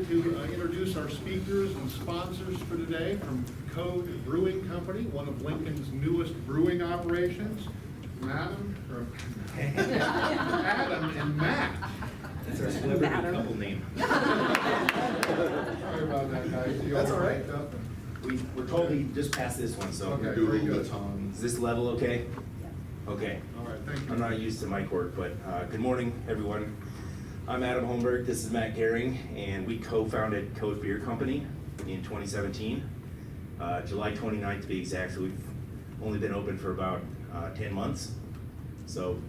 excited to introduce our speakers and sponsors for today from Code Brewing Company, one of Lincoln's newest brewing operations. Adam and Matt. That's our celebrity couple name. Sorry about that, guys. You That's all right. mic'd up? We're totally just past this one, so Okay, do a very little good. bit tongue. Is this level okay? Okay. All right, thank you. I'm not used to mic work, but good morning, everyone. I'm Adam Holmberg. This is Matt Gehring, and we co-founded Code Beer Company in 2017, July 29th to be exact. So we've only been open for about 10 months. So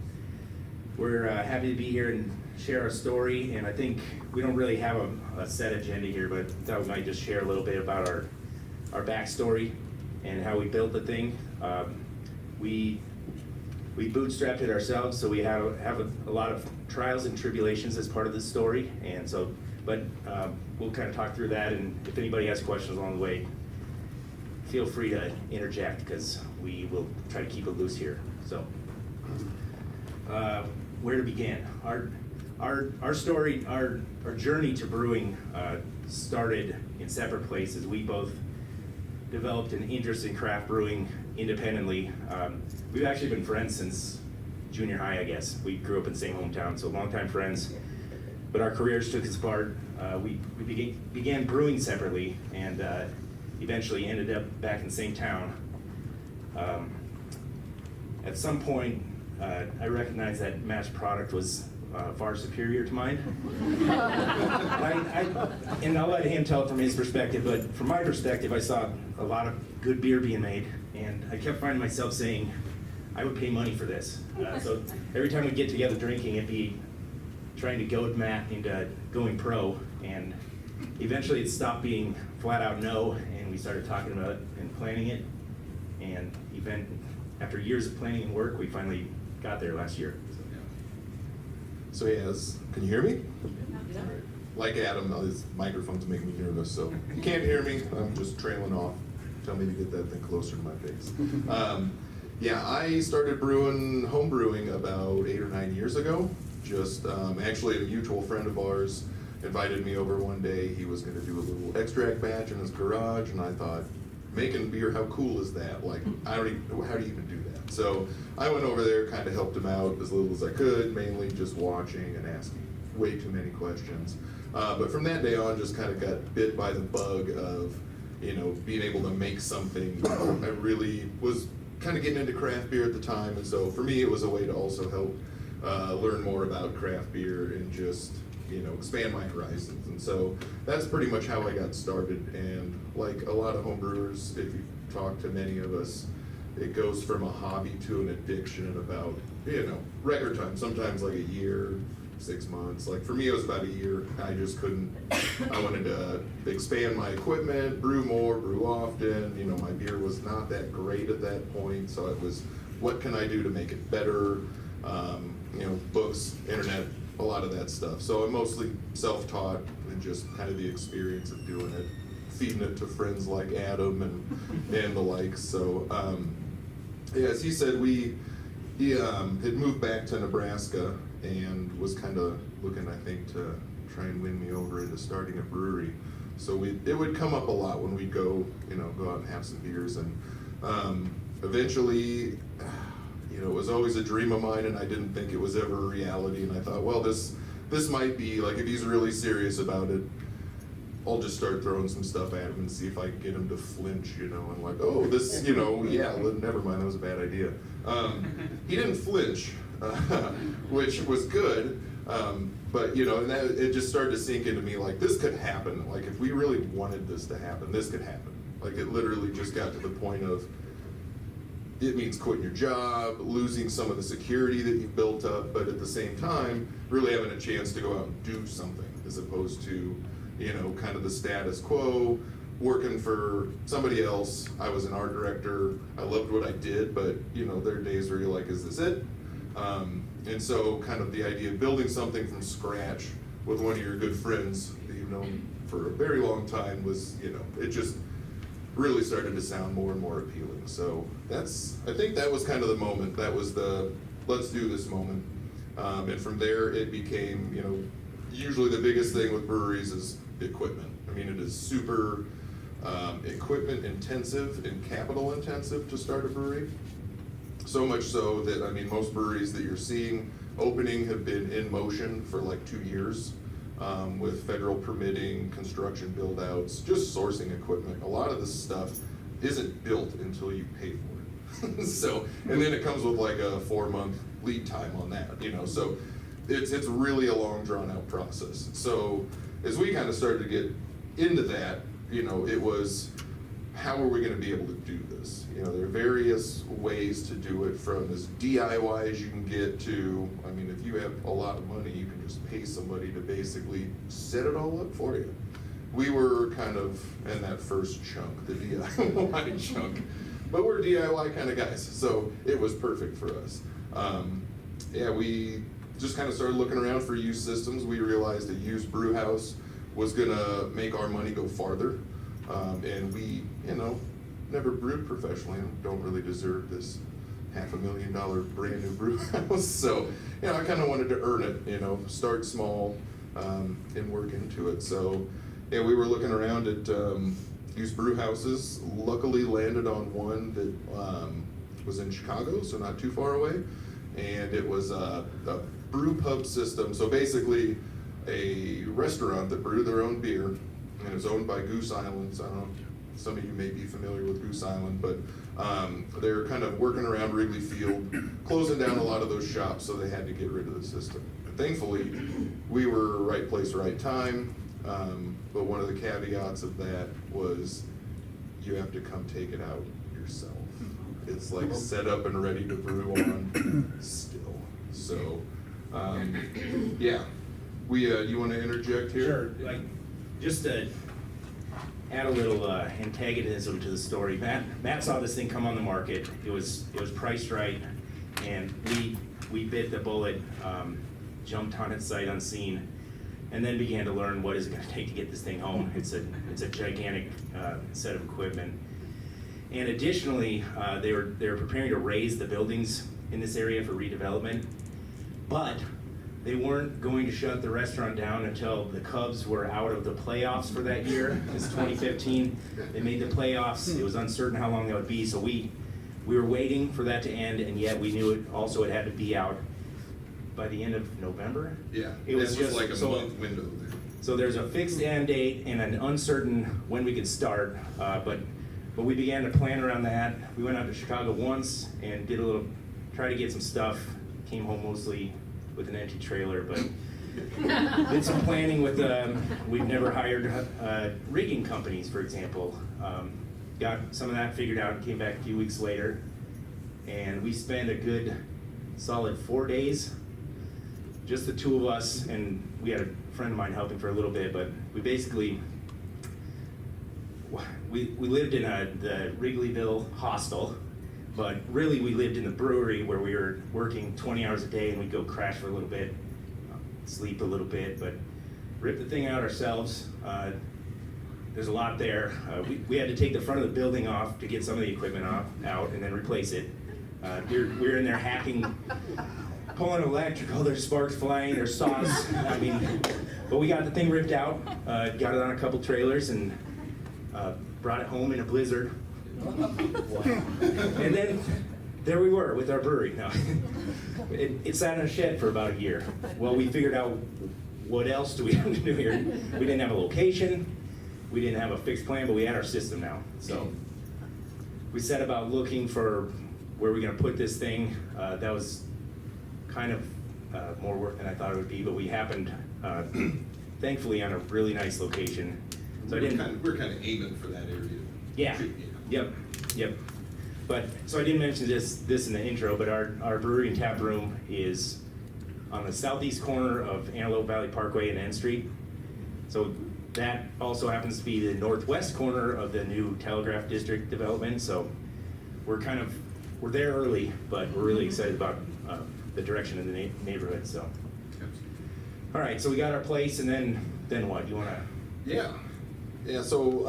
we're happy to be here and share our story. And I think we don't really have a set agenda here, but I thought we might just share a little bit about our backstory and how we built the thing. We bootstrapped it ourselves, so we have a lot of trials and tribulations as part of this story. And so, but we'll kind of talk through that, and if anybody has questions along the way, feel free to interject, because we will try to keep it loose here. So, where to begin? Our story, our journey to brewing started in separate places. We both developed an interest in craft brewing independently. We've actually been friends since junior high, I guess. We grew up in the same hometown, so longtime friends. But our careers took us apart. We began brewing separately, and eventually ended up back in the same town. At some point, I recognized that Matt's product was far superior to mine. And I'll let him tell it from his perspective, but from my perspective, I saw a lot of good beer being made, and I kept finding myself saying, I would pay money for this. So every time we get together drinking, it'd be trying to goad Matt into going pro, and eventually it stopped being flat out no, and we started talking about it and planning it, and after years of planning and work, we finally got there last year. So yes, can you hear me? Yeah. Like Adam, his microphone's making me nervous, so if you can't hear me, I'm just trailing off. Tell me to get that thing closer to my face. Yeah, I started home brewing about 8 or 9 years ago. Just actually a mutual friend of ours invited me over one day. He was gonna do a little extract batch in his garage, and I thought, making beer, how cool is that? Like, how do you even do that? So I went over there, kind of helped him out as little as I could, mainly just watching and asking way too many questions. But from that day on, just kind of got bit by the bug of, being able to make something. I really was kind of getting into craft beer at the time, and so for me, it was a way to also help learn more about craft beer and just, expand my horizons. And so that's pretty much how I got started. And like a lot of home brewers, if you talk to many of us, it goes from a hobby to an addiction in about, record time, sometimes like a year, 6 months. Like for me, it was about a year. I just couldn't, I wanted to expand my equipment, brew more, brew often. My beer was not that great at that point. So it was, what can I do to make it better? Books, internet, a lot of that stuff. So I'm mostly self-taught and just kind of the experience of doing it, feeding it to friends like Adam and the like. So as he said, he had moved back to Nebraska and was kind of looking, I think, to try and win me over into starting a brewery. So it would come up a lot when we'd go out and have some beers, and eventually, it was always a dream of mine, and I didn't think it was ever a reality. And I thought, well, this might be, like, if he's really serious about it, I'll just start throwing some stuff at him and see if I can get him to flinch, and like, oh, this, yeah, never mind, that was a bad idea. He didn't flinch, which was good, but, and it just started to sink into me, like, this could happen. Like, if we really wanted this to happen, this could happen. Like, it literally just got to the point of, it means quitting your job, losing some of the security that you've built up, but at the same time, really having a chance to go out and do something, as opposed to, kind of the status quo, working for somebody else. I was an art director. I loved what I did, but, there are days where you're like, is this it? And so kind of the idea of building something from scratch with one of your good friends that you've known for a very long time was, it just really started to sound more and more appealing. So I think that was kind of the moment. That was the let's do this moment. And from there it became, usually the biggest thing with breweries is equipment. I mean, it is super equipment intensive and capital intensive to start a brewery. So much so that, I mean, most breweries that you're seeing opening have been in motion for like 2 years with federal permitting, construction build outs, just sourcing equipment. A lot of this stuff isn't built until you pay for it. So, and then it comes with like a 4-month lead time on that, you know, so it's really a long drawn out process. So as we kind of started to get into that, you know, it was, how are we going to be able to do this? You know, there are various ways to do it, from as DIY as you can get to, I mean, if you have a lot of money, you can just pay somebody to basically set it all up for you. We were kind of in that first chunk, the DIY chunk, but we're DIY kind of guys, so it was perfect for us. Yeah, we just kind of started looking around for used systems. We realized a used brew house was gonna make our money go farther. And we, you know, never brewed professionally and don't really deserve this $500,000 brand new brew house. So, you know, I kind of wanted to earn it, you know, start small and work into it. So, yeah, we were looking around at used brew houses. Luckily landed on one that was in Chicago, so not too far away. And it was a brew pub system. So basically a restaurant that brewed their own beer, and it's owned by Goose Island. So I don't know, some of you may be familiar with Goose Island, but they're kind of working around Wrigley Field, closing down a lot of those shops, so they had to get rid of the system. Thankfully, we were right place, right time, but one of the caveats of that was you have to come take it out yourself. It's like set up and ready to brew on still. So, yeah. You want to interject here? Sure. Like, just to add a little antagonism to the story. Matt saw this thing come on the market. It was priced right, and we bit the bullet, jumped on it sight unseen, and then began to learn what is it going to take to get this thing home. It's a gigantic set of equipment. And additionally, they were preparing to raise the buildings in this area for redevelopment, but they weren't going to shut the restaurant down until the Cubs were out of the playoffs for that year. It's 2015. They made the playoffs. It was uncertain how long that would be, so we were waiting for that to end, and yet we knew it had to be out by the end of November. Yeah, it was just like a month window there. So there's a fixed end date and an uncertain when we could start, but we began to plan around that. We went out to Chicago once and tried to get some stuff. Came home mostly with an empty trailer, but did some planning with, we've never hired rigging companies, for example. Got some of that figured out and came back a few weeks later. And we spent a good solid 4 days, just the two of us, and we had a friend of mine helping for a little bit, but we basically, we lived in the Wrigleyville hostel. But really, we lived in the brewery where we were working 20 hours a day, and we'd go crash for a little bit, sleep a little bit, but rip the thing out ourselves. There's a lot there. We had to take the front of the building off to get some of the equipment out and then replace it. We were in there hacking, pulling electrical, there's sparks flying, there's sauce. I mean, but we got the thing ripped out, got it on a couple trailers, and brought it home in a blizzard. And then there we were with our brewery. No, it sat in a shed for about a year. Well, we figured out what else do we have to do here. We didn't have a location, we didn't have a fixed plan, but we had our system now. So we set about looking for where we're going to put this thing. That was kind of more work than I thought it would be, but we happened, thankfully, on a really nice location. So we're kind of aiming for that area. Yeah. Yep. But so I didn't mention this in the intro, but our brewery and tap room is on the southeast corner of Antelope Valley Parkway and N Street. So that also happens to be the northwest corner of the new Telegraph District development. So we're there early, but we're really excited about the direction of the neighborhood. So, all right. So we got our place, and then what? You want to? Yeah. So.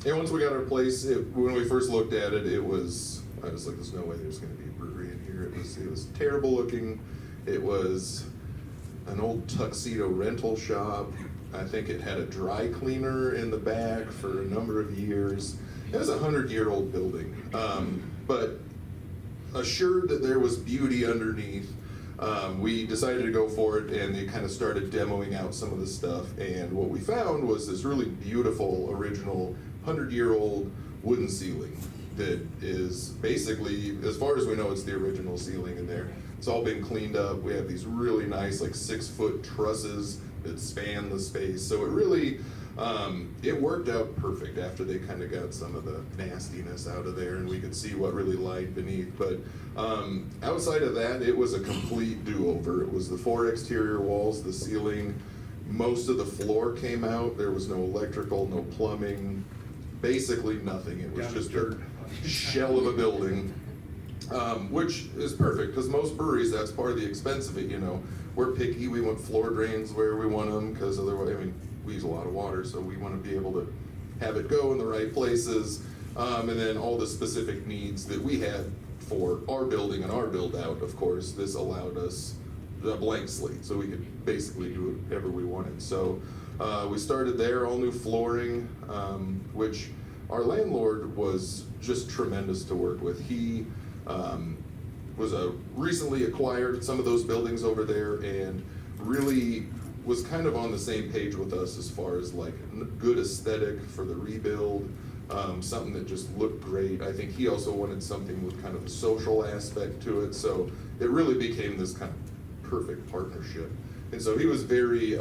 And once we got our place, when we first looked at it, I was like, there's no way there's going to be a brewery in here. It was terrible looking. It was an old tuxedo rental shop. I think it had a dry cleaner in the back for a number of years. It was a 100-year-old building, but assured that there was beauty underneath, we decided to go for it, and they kind of started demoing out some of the stuff. And what we found was this really beautiful, original, 100-year-old wooden ceiling that is basically, as far as we know, it's the original ceiling in there. It's all been cleaned up. We have these really nice, like 6-foot trusses that span the space. So it really, it worked out perfect after they kind of got some of the nastiness out of there, and we could see what really lied beneath. But outside of that, it was a complete do-over. It was the 4 exterior walls, the ceiling, most of the floor came out. There was no electrical, no plumbing, basically nothing. It was Down just dirt. a shell of a building, which is perfect, because most breweries, that's part of the expense of it, you know. We're picky, we want floor drains where we want them, because otherwise, I mean, we use a lot of water, so we want to be able to have it go in the right places, and then all the specific needs that we had for our building and our build out, of course, this allowed us a blank slate, so we could basically do whatever we wanted. So we started there, all new flooring, which our landlord was just tremendous to work with. He was recently acquired some of those buildings over there, and really was kind of on the same page with us as far as like good aesthetic for the rebuild, something that just looked great. I think he also wanted something with kind of a social aspect to it, so it really became this kind of perfect partnership. And so he was very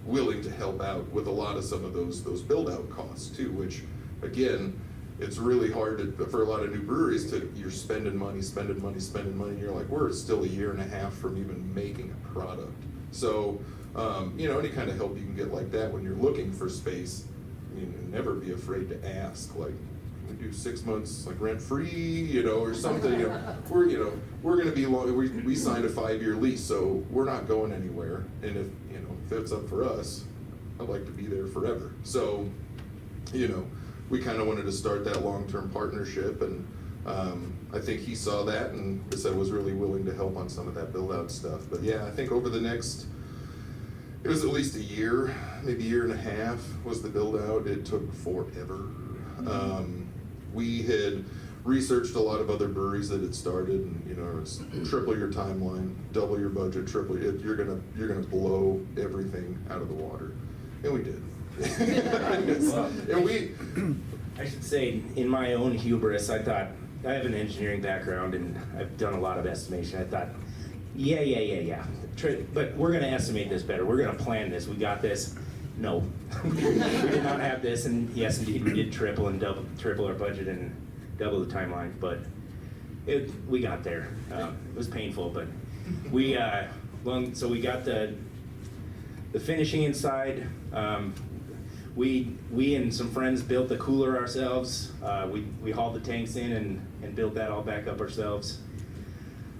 willing to help out with a lot of some of those build-out costs too, which again, it's really hard for a lot of new breweries you're spending money, and you're like, we're still a year and a half from even making a product. So, you know, any kind of help you can get like that when you're looking for space, I mean, never be afraid to ask, like, we do 6 months like rent-free, you know, or something. We're gonna be long, we signed a 5-year lease, so we're not going anywhere. And if it's up for us, I'd like to be there forever. So, you know, we kind of wanted to start that long-term partnership, and I think he saw that and was really willing to help on some of that build-out stuff. But yeah, I think over the next, it was at least a year, maybe a year and a half was the build-out. It took forever. We had researched a lot of other breweries that had started, and you know, it's triple your timeline, double your budget, triple it. You're gonna blow everything out of the water, and we did. And I should say, in my own hubris, I thought, I have an engineering background and I've done a lot of estimation. I thought, yeah. But we're gonna estimate this better. We're gonna plan this. We got this. No, we did not have this. And yes, indeed, we did triple our budget and double the timeline. But we got there. It was painful, but so we got the finishing inside. We and some friends built the cooler ourselves. We hauled the tanks in and built that all back up ourselves.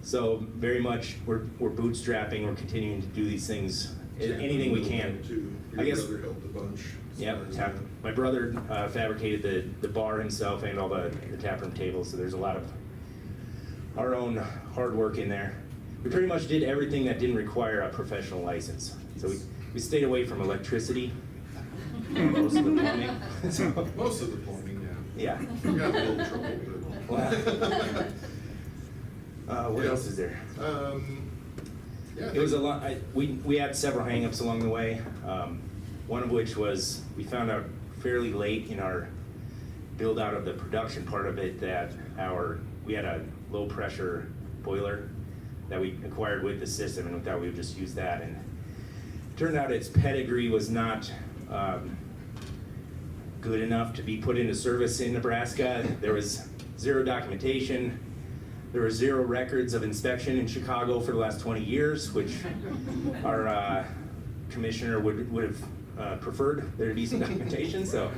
So very much we're bootstrapping. We're continuing to do these things, anything we can. I guess. Your brother helped a bunch. Yeah, my brother fabricated the bar himself and all the taproom tables. So there's a lot of our own hard work in there. We pretty much did everything that didn't require a professional license. So we stayed away from electricity. Most of the plumbing. Most of the plumbing, Yeah. We got a little trouble, but. What else is there? Yeah. It was a lot. We had several hang-ups along the way. One of which was we found out fairly late in our build out of the production part of it that we had a low pressure boiler that we acquired with the system, and we thought we would just use that. And it turned out its pedigree was not good enough to be put into service in Nebraska. There was zero documentation. There were zero records of inspection in Chicago for the last 20 years, which our commissioner would have preferred there to be some documentation. So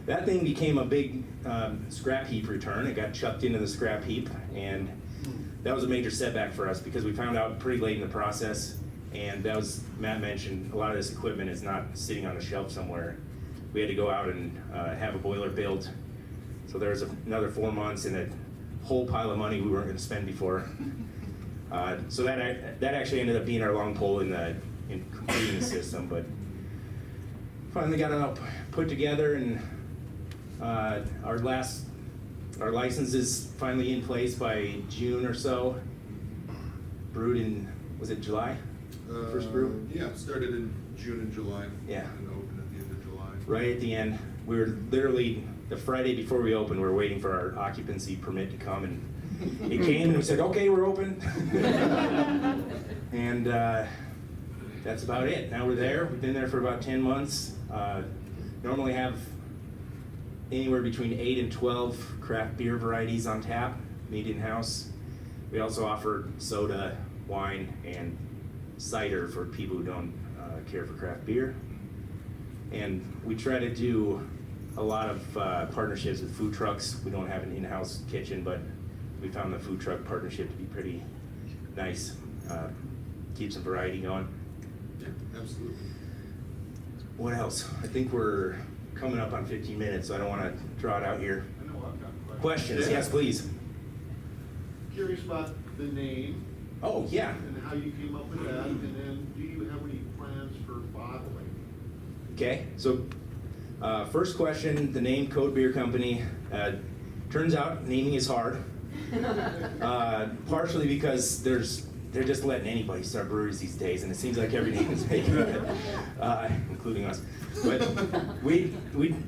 that thing became a big scrap heap return. It got chucked into the scrap heap, and that was a major setback for us because we found out pretty late in the process. And that was, Matt mentioned, a lot of this equipment is not sitting on a shelf somewhere. We had to go out and have a boiler built. So there was another 4 months and a whole pile of money we weren't going to spend before. So that actually ended up being our long pole in in completing the system, but finally got it all put together, and our license is finally in place by June or so. Brewed in, was it July? First brew? Yeah, started in June and July. Yeah. And opened at the end of July. Right at the end. We were literally, the Friday before we opened, we were waiting for our occupancy permit to come, and it came, and we said, okay, we're open. And that's about it. Now we're there. We've been there for about 10 months. Normally have anywhere between 8 and 12 craft beer varieties on tap, made in-house. We also offer soda, wine, and cider for people who don't care for craft beer. And we try to do a lot of partnerships with food trucks. We don't have an in-house kitchen, but we found the food truck partnership to be pretty nice. Keep some variety going. Yeah, absolutely. What else? I think we're coming up on 15 minutes, so I don't want to draw it out here. I know I've got Questions? Yeah. Yes, please. Curious about the name Oh, yeah. and how you came up with that, and then do you have any plans for bottling? Okay, so first question, the name Code Beer Company. Turns out naming is hard. Partially because they're just letting anybody start breweries these days, and it seems like every name is making it, including us. But we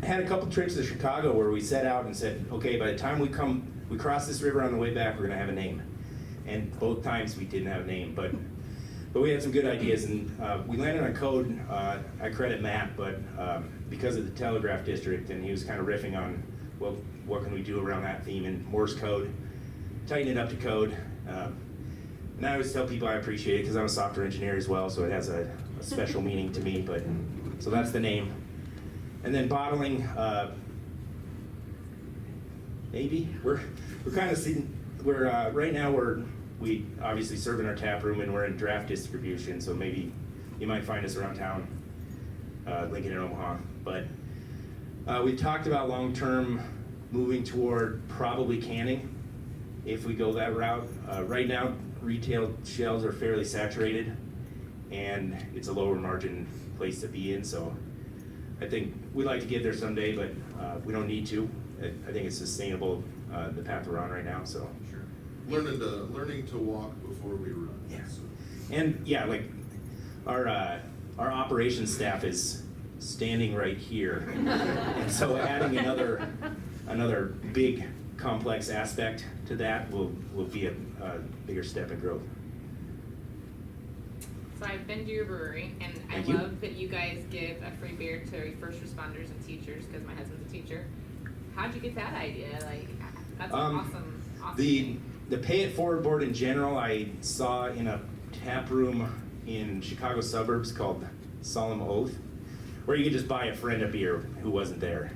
had a couple trips to Chicago where we set out and said, okay, by the time we cross this river on the way back, we're gonna have a name. And both times we didn't have a name, but we had some good ideas, and we landed on Code. I credit Matt, but because of the Telegraph District, and he was kind of riffing on, well, what can we do around that theme in Morse code, tighten it up to Code. And I always tell people I appreciate it because I'm a software engineer as well, so it has a special meaning to me. But so that's the name. And then bottling, maybe we're kind of seeing. We're right now we obviously serve in our tap room, and we're in draft distribution. So maybe you might find us around town, Lincoln and Omaha. But we talked about long term moving toward probably canning if we go that route. Right now, retail shelves are fairly saturated, and it's a lower margin place to be in, so I think we'd like to get there someday, but we don't need to. I think it's sustainable, the path we're on right now, so. Sure. Learning to walk before we run. Yeah. So. And yeah, like our operations staff is standing right here, and so adding another big complex aspect to that will be a bigger step in growth. So I've been to your brewery, and Thank I you. love that you guys give a free beer to first responders and teachers, because my husband's a teacher. How'd you get that idea? Like, that's an awesome thing. The pay it forward board in general, I saw in a tap room in Chicago suburbs called Solemn Oath, where you could just buy a friend a beer who wasn't there.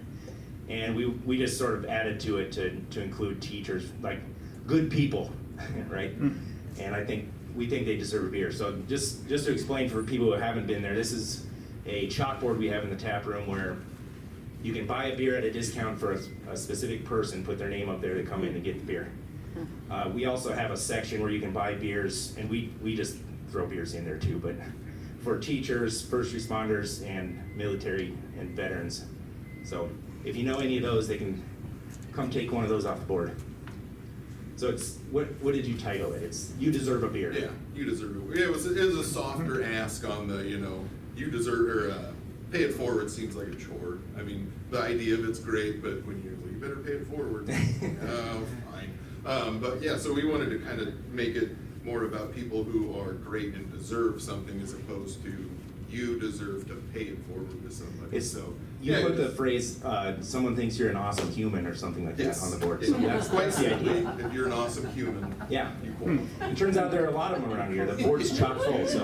And we just sort of added to it to include teachers, like good people, right? And we think they deserve a beer. So just to explain for people who haven't been there, this is a chalkboard we have in the tap room where you can buy a beer at a discount for a specific person, put their name up there to come in and get the beer. We also have a section where you can buy beers, and we just throw beers in there too, but for teachers, first responders, and military and veterans. So if you know any of those, they can come take one of those off the board. So it's, what did you title it? It's You Deserve a Beer. Yeah, you deserve it. It was a softer ask on the, you deserve, or pay it forward seems like a chore. I mean, the idea of it's great, but when you better pay it forward. Fine. But yeah, so we wanted to kind of make it more about people who are great and deserve something, as opposed to you deserve to pay it forward to somebody. You put the phrase, someone thinks you're an awesome human or something like that on the board. So that's the idea. If you're an awesome human, Yeah. you qualify. It turns out there are a lot of them around here. The board's chock full, so.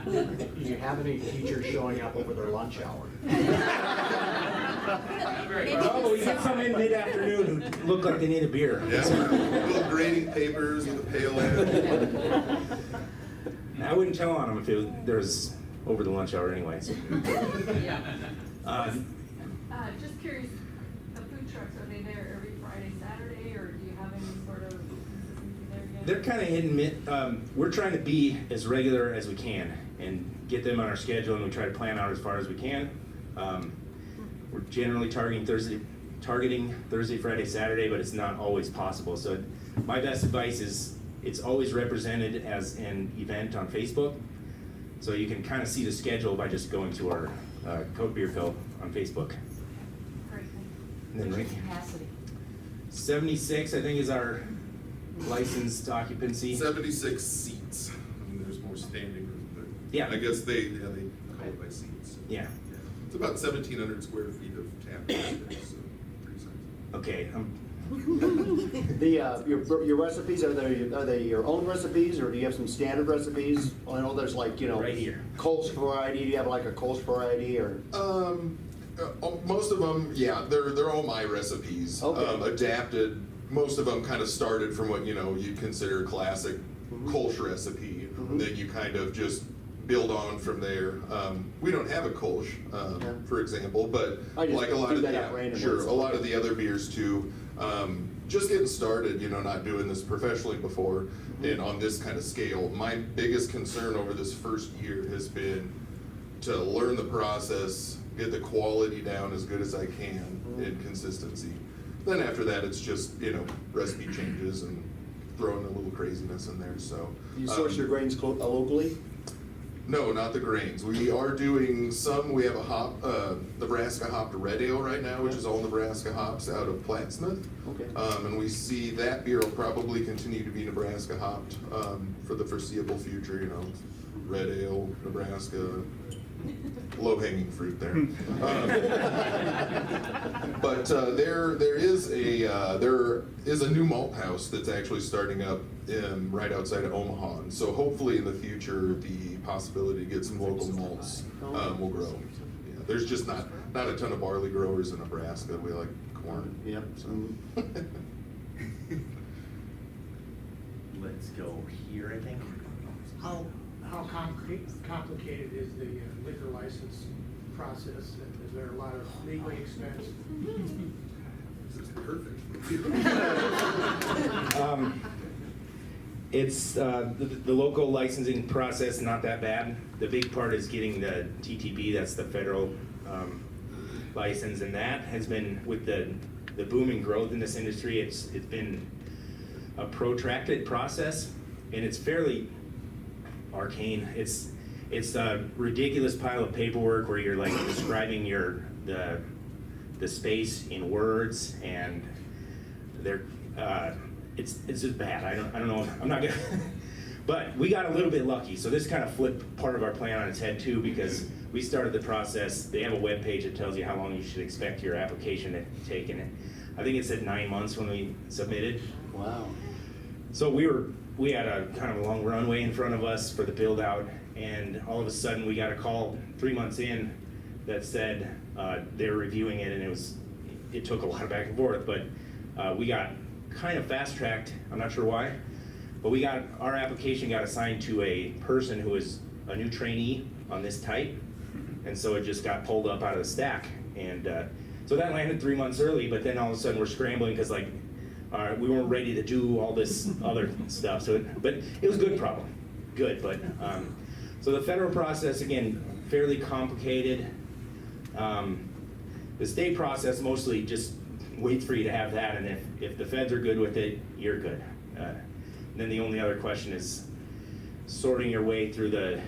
Do you have any teachers showing up over their lunch hour? Oh, but we get some in mid-afternoon who look like they need a beer. Yeah, little grading papers with a pale ale. I wouldn't tell on them if there was over the lunch hour anyway. So. Just curious, the food trucks, are they there every Friday, Saturday, or do you have any sort of consistency there yet? they're kind of hit and miss. We're trying to be as regular as we can and get them on our schedule, and we try to plan out as far as we can. We're generally targeting Thursday, Friday, Saturday, but it's not always possible. So my best advice is it's always represented as an event on Facebook. So you can kind of see the schedule by just going to our Code Beer Co. on Facebook. Great. And then What's your capacity? 76, I think, is our licensed occupancy. 76 seats. I mean, there's more standing room, but Yeah. I guess they call it by seats. Yeah. It's about 1,700 square feet of tap space, so pretty sizable. Okay. Your recipes, are they your own recipes, or do you have some standard recipes? I know there's like, Right here. Kolsch variety. Do you have like a Kolsch variety, or? Most of them, yeah, they're all my recipes. Okay. Adapted. Most of them kind of started from what you'd consider a classic Kolsch recipe. Mhm. Then you kind of just build on from there. We don't have a Kolsch, Yeah. for example, but I just like a lot do of that up randomly. sure, a lot of the other beers too. Just getting started, not doing this professionally before, and on this kind of scale. My biggest concern over this first year has been to learn the process, get the quality down as good as I can, and consistency. Then after that, it's just recipe changes and throwing a little craziness in there. So You source your grains locally? no, not the grains. We are doing some. We have a Nebraska hopped red ale right now, which is all Nebraska hops out of Plattsmouth. Okay. And we see that beer will probably continue to be Nebraska hopped for the foreseeable future. Red ale, Nebraska, low hanging fruit there. But there is a new malt house that's actually starting up right outside of Omaha. And so hopefully in the future the possibility to get some local malts will grow. Yeah, there's just not a ton of barley growers in Nebraska. We like corn. Yep. So. Let's go here, I think. How complicated is the liquor license process? Is there a lot of legal expense? This is perfect. It's the local licensing process, not that bad. The big part is getting the TTB, that's the federal license, and that has been, with the booming growth in this industry, it's been a protracted process, and it's fairly arcane. It's a ridiculous pile of paperwork where you're like describing the space in words, and it's just bad. I don't know. I'm not gonna. But we got a little bit lucky, so this kind of flipped part of our plan on its head too, because we started the process. They have a web page that tells you how long you should expect your application to take, and I think it said 9 months when we submitted. Wow. So we had a kind of a long runway in front of us for the build out, and all of a sudden we got a call 3 months in that said they were reviewing it, and it took a lot of back and forth, but we got kind of fast tracked. I'm not sure why, but our application got assigned to a person who is a new trainee on this type, and so it just got pulled up out of the stack, and so that landed 3 months early. But then all of a sudden we're scrambling because we weren't ready to do all this other stuff. But it was a good problem, good. But so the federal process, again, fairly complicated. The state process mostly just waits for you to have that, and if the feds are good with it, you're good. Then the only other question is sorting your way through the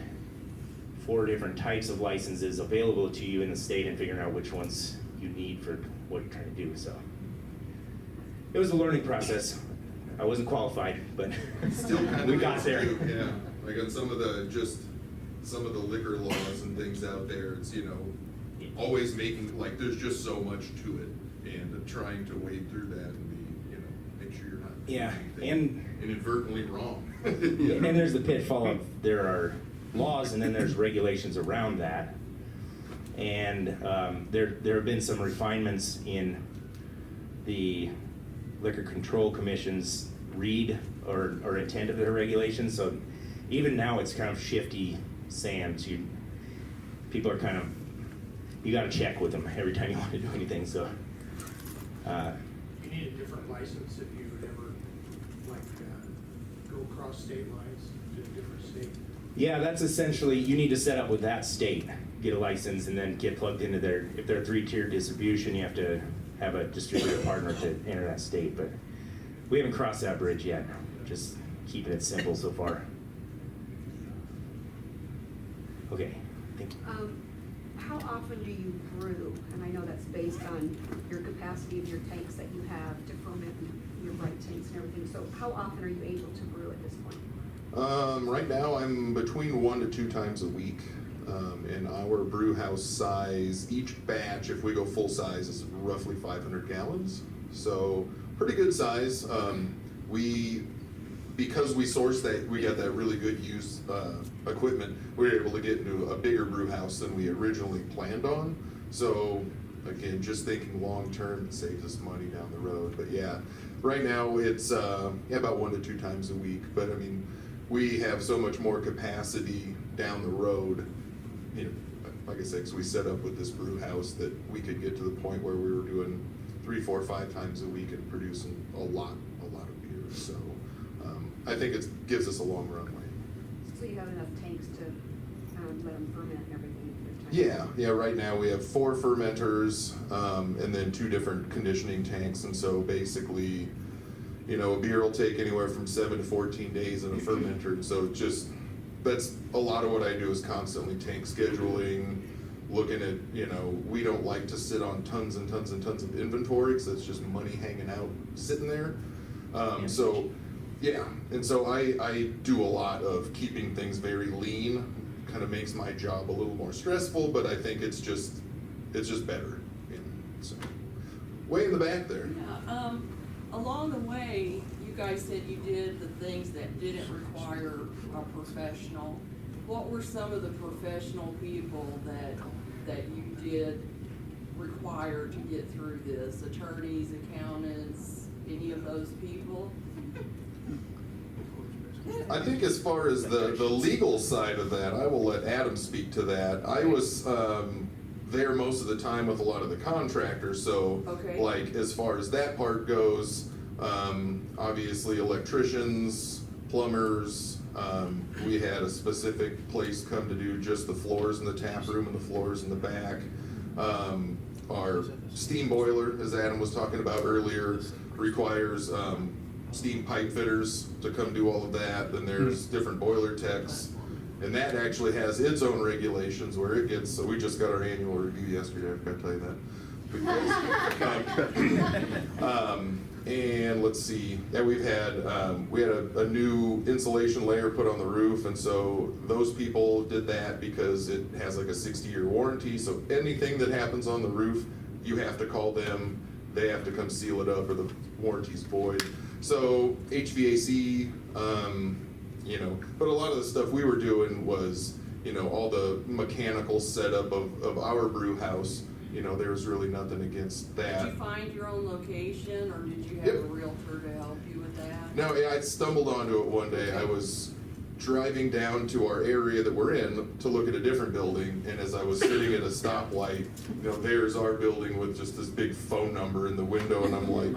4 different types of licenses available to you in the state and figuring out which ones you need for what you're trying to do. So it was a learning process. I wasn't qualified, but Still kind of we got is there. too, yeah. Like on some of the liquor laws and things out there, it's always making there's just so much to it, and trying to wade through that and be make sure you're not doing Yeah, anything inadvertently wrong. And there's the pitfall of there are laws and then there's regulations around that. And there have been some refinements in the Liquor Control Commission's read or intent of their regulations. So even now it's kind of shifty sand. So people are you got to check with them every time you want to do anything. So You need a different license if you would ever go across state lines to a different state? Yeah, that's essentially, you need to set up with that state, get a license, and then get plugged into their, if they're a 3-tier distribution, you have to have a distributor partner to enter that state, but we haven't crossed that bridge yet. Just keeping it simple so far. Okay, thank you. How often do you brew? And I know that's based on your capacity of your tanks that you have to ferment your bright tanks and everything. So how often are you able to brew at this point? Right now, I'm between 1 to 2 times a week. And our brew house size, each batch, if we go full size, is roughly 500 gallons. So pretty good size. Because we sourced that, we got that really good use equipment, we were able to get into a bigger brew house than we originally planned on. So again, just thinking long-term, it saves us money down the road. But yeah, right now it's about 1 to 2 times a week. But I mean, we have so much more capacity down the road. You know, like I said, 'cause we set up with this brew house that we could get to the point where we were doing 3, 4, 5 times a week and producing a lot of beer. So I think it gives us a long runway. So you have enough tanks to let them ferment and everything? Yeah, right now we have 4 fermenters, and then 2 different conditioning tanks, and so basically, you know, a beer will take anywhere from 7 to 14 days in a fermenter, and so that's a lot of what I do is constantly tank scheduling, looking at, you know, we don't like to sit on tons and tons and tons of inventory, because it's just money hanging out, sitting there. And so I do a lot of keeping things very lean. Kind of makes my job a little more stressful, but I think it's just better. You know, so way in the back there. Yeah, along the way, you guys said you did the things that didn't require a professional. What were some of the professional people that you did require to get through this? Attorneys, accountants, any of those people? I think as far as the legal side of that, I will let Adam speak to that. I was there most of the time with a lot of the contractors, so Okay. like as far as that part goes, obviously electricians, plumbers, we had a specific place come to do just the floors in the tap room and the floors in the back. Our steam boiler, as Adam was talking about earlier, requires steam pipe fitters to come do all of that. Then there's different boiler techs, and that actually has its own regulations where it gets, so we just got our annual review yesterday, I forgot to tell you that. And let's see, yeah, we had a new insulation layer put on the roof, and so those people did that because it has like a 60-year warranty, so anything that happens on the roof, you have to call them, they have to come seal it up or the warranty's void. So HVAC, you know, but a lot of the stuff we were doing was, you know, all the mechanical setup of our brew house. You know, there was really nothing against that. Did you find your own location, or did you have Yep. a realtor to help you with that? No, yeah, I stumbled onto it one day. I was driving down to our area that we're in to look at a different building, and as I was sitting at a stoplight, you know, there's our building with just this big phone number in the window, and I'm like,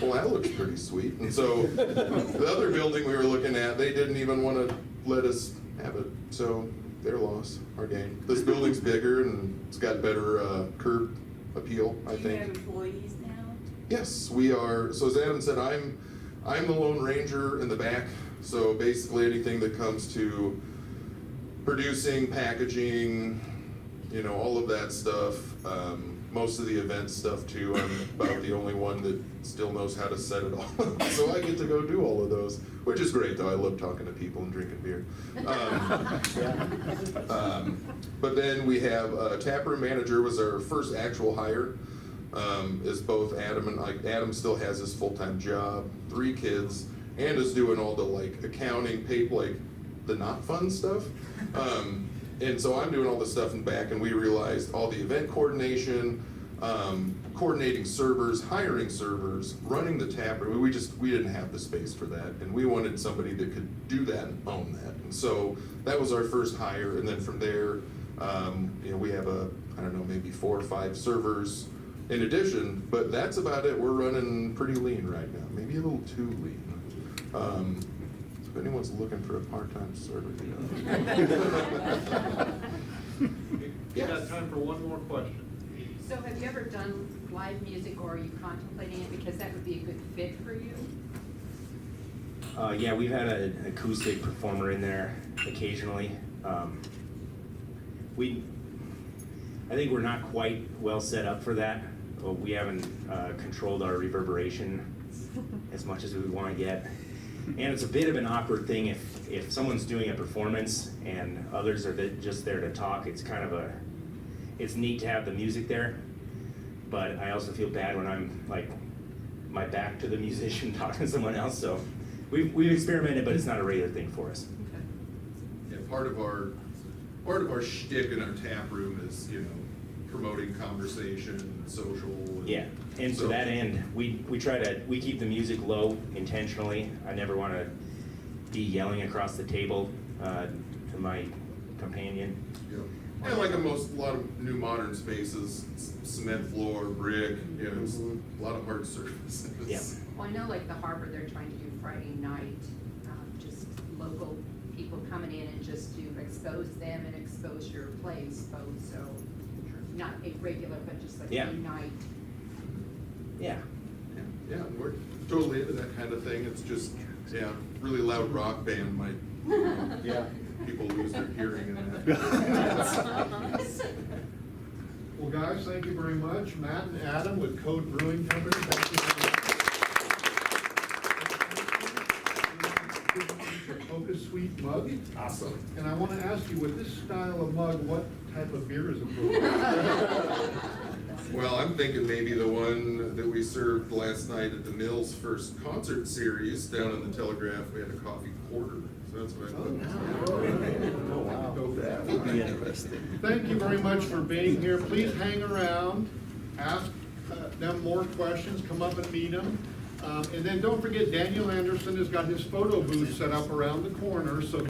well, that looks pretty sweet. And so the other building we were looking at, they didn't even want to let us have it, so their loss, our gain. This building's bigger, and it's got better curb appeal, I Do you think. have employees now? Yes, we are. So as Adam said, I'm the Lone Ranger in the back. So basically anything that comes to producing, packaging, you know, all of that stuff, most of the event stuff too. I'm about the only one that still knows how to set it all up. So I get to go do all of those, which is great though. I love talking to people and drinking beer. But then we have a taproom manager was our first actual hire. Is both Adam and Adam still has his full-time job, 3 kids, and is doing all the like accounting, paper, like the not fun stuff. And so I'm doing all the stuff in the back, and we realized all the event coordination, coordinating servers, hiring servers, running the tap room. We didn't have the space for that, and we wanted somebody that could do that and own that. And so that was our first hire, and then from there, you know, we have maybe 4 or 5 servers in addition, but that's about it. We're running pretty lean right now, maybe a little too lean. If anyone's looking for a part-time server, you You got time for one more question? So have you ever done live music, or are you contemplating it, because that would be a good fit for you? Yeah, we've had an acoustic performer in there occasionally. I think we're not quite well set up for that. We haven't controlled our reverberation as much as we want to get. And it's a bit of an awkward thing if someone's doing a performance and others are just there to talk. It's kind of it's neat to have the music there, but I also feel bad when I'm like my back to the musician talking to someone else. So we've experimented, but it's not a regular thing for us. Yeah, part of our shtick in our tap room is, promoting conversation and social. Yeah, and to that end, we keep the music low intentionally. I never want to be yelling across the table to my companion. Yeah, like a lot of new modern spaces, cement floor, brick, it's a lot of hard surfaces. Yeah. Well, I know like the Harbor, they're trying to do Friday night, just local people coming in and just to expose them and expose your place both, so not a regular, but just like Yeah. a night. Yeah. Yeah, and we're totally into that kind of thing. It's just, really loud rock band might, Yeah. people lose their hearing in that. Well, guys, thank you very much. Matt and Adam with Code Brewing Company, thank you very much. Your Focus Sweet mug. Awesome. And I want to ask you, with this style of mug, what type of beer is appropriate? Well, I'm thinking maybe the one that we served last night at the Mills' first concert series down in the Telegraph. We had a coffee porter, so that's what I thought. Oh, wow. That would be interesting. Thank you very much for being here. Please hang around, ask them more questions, come up and meet them. And then don't forget, Daniel Anderson has got his photo booth set up around the corner, so